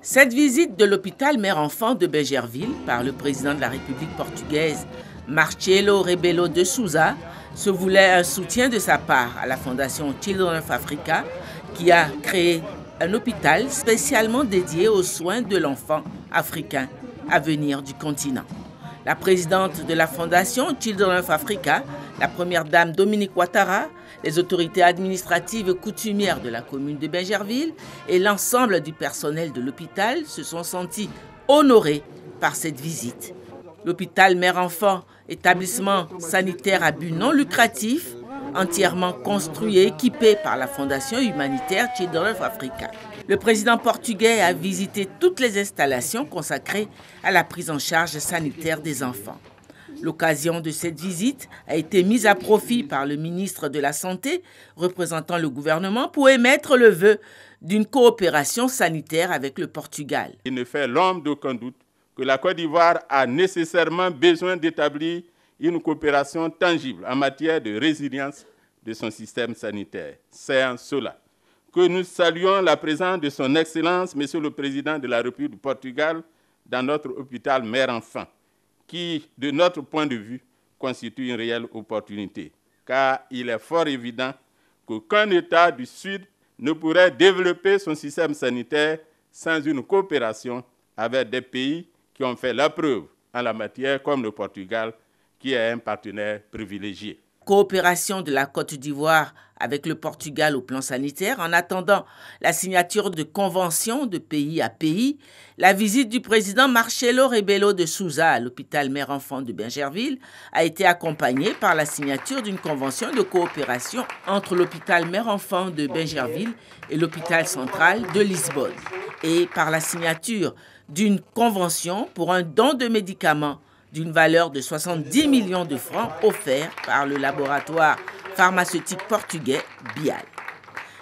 Cette visite de l'hôpital mère-enfant de Benjerville par le président de la République portugaise, Marcelo Rebelo de Sousa, se voulait un soutien de sa part à la fondation Children of Africa, qui a créé un hôpital spécialement dédié aux soins de l'enfant africain à venir du continent. La présidente de la fondation Children of Africa, la première dame Dominique Ouattara, les autorités administratives et coutumières de la commune de Benjerville et l'ensemble du personnel de l'hôpital se sont sentis honorés par cette visite. L'hôpital mère-enfant, établissement sanitaire à but non lucratif, entièrement construit et équipé par la fondation humanitaire Children of Africa. Le président portugais a visité toutes les installations consacrées à la prise en charge sanitaire des enfants. L'occasion de cette visite a été mise à profit par le ministre de la Santé, représentant le gouvernement, pour émettre le vœu d'une coopération sanitaire avec le Portugal. Il ne fait l'ombre d'aucun doute que la Côte d'Ivoire a nécessairement besoin d'établir une coopération tangible en matière de résilience de son système sanitaire. C'est en cela que nous saluons la présence de son Excellence, Monsieur le Président de la République du Portugal, dans notre hôpital mère-enfant, qui, de notre point de vue, constitue une réelle opportunité. Car il est fort évident qu'aucun État du Sud ne pourrait développer son système sanitaire sans une coopération avec des pays qui ont fait la preuve en la matière, comme le Portugal, qui est un partenaire privilégié. Coopération de la Côte d'Ivoire avec le Portugal au plan sanitaire. En attendant la signature de conventions de pays à pays, la visite du président Marcelo Rebelo de Sousa à l'hôpital mère-enfant de Benjerville a été accompagnée par la signature d'une convention de coopération entre l'hôpital mère-enfant de Benjerville et l'hôpital central de Lisbonne, et par la signature d'une convention pour un don de médicaments d'une valeur de 70 millions de francs offert par le laboratoire pharmaceutique portugais Bial.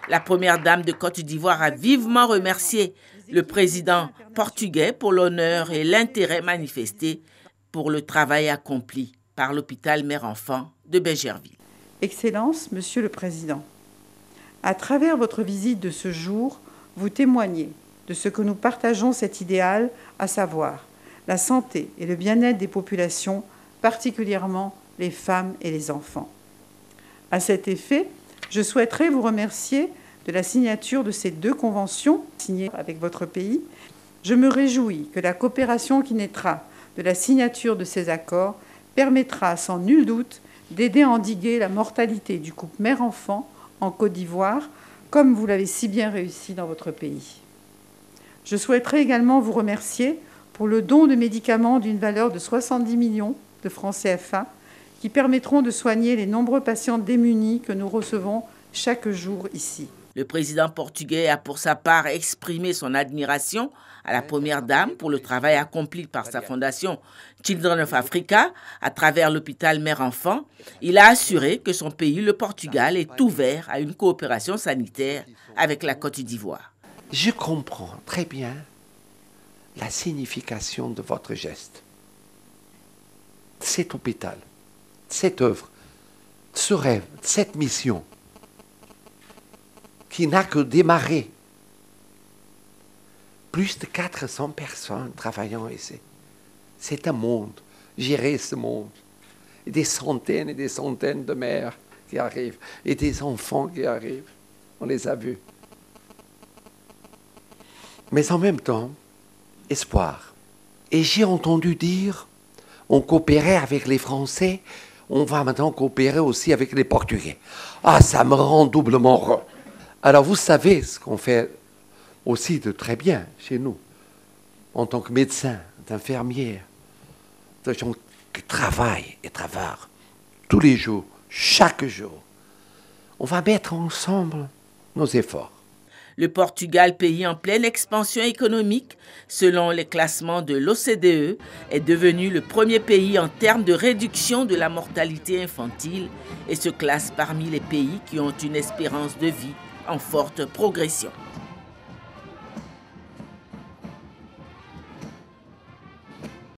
La première dame de Côte d'Ivoire a vivement remercié le président portugais pour l'honneur et l'intérêt manifesté pour le travail accompli par l'hôpital mère-enfant de Benjerville. Excellence, Monsieur le Président, à travers votre visite de ce jour, vous témoignez de ce que nous partageons cet idéal, à savoir la santé et le bien-être des populations, particulièrement les femmes et les enfants. À cet effet, je souhaiterais vous remercier de la signature de ces deux conventions signées avec votre pays. Je me réjouis que la coopération qui naîtra de la signature de ces accords permettra sans nul doute d'aider à endiguer la mortalité du couple mère-enfant en Côte d'Ivoire, comme vous l'avez si bien réussi dans votre pays. Je souhaiterais également vous remercier pour le don de médicaments d'une valeur de 70 millions de francs CFA qui permettront de soigner les nombreux patients démunis que nous recevons chaque jour ici. Le président portugais a pour sa part exprimé son admiration à la première dame pour le travail accompli par sa fondation Children of Africa à travers l'hôpital mère-enfant. Il a assuré que son pays, le Portugal, est ouvert à une coopération sanitaire avec la Côte d'Ivoire. Je comprends très bien la signification de votre geste. Cet hôpital, cette œuvre, ce rêve, cette mission, qui n'a que démarré. Plus de 400 personnes travaillant ici. C'est un monde, gérer ce monde. Et des centaines de mères qui arrivent, et des enfants qui arrivent. On les a vus. Mais en même temps, espoir. Et j'ai entendu dire, on coopérait avec les Français, on va maintenant coopérer aussi avec les Portugais. Ah, ça me rend doublement heureux. Alors vous savez ce qu'on fait aussi de très bien chez nous, en tant que médecin, d'infirmière, de gens qui travaillent et travaillent tous les jours, chaque jour. On va mettre ensemble nos efforts. Le Portugal, pays en pleine expansion économique, selon les classements de l'OCDE, est devenu le premier pays en termes de réduction de la mortalité infantile et se classe parmi les pays qui ont une espérance de vie en forte progression.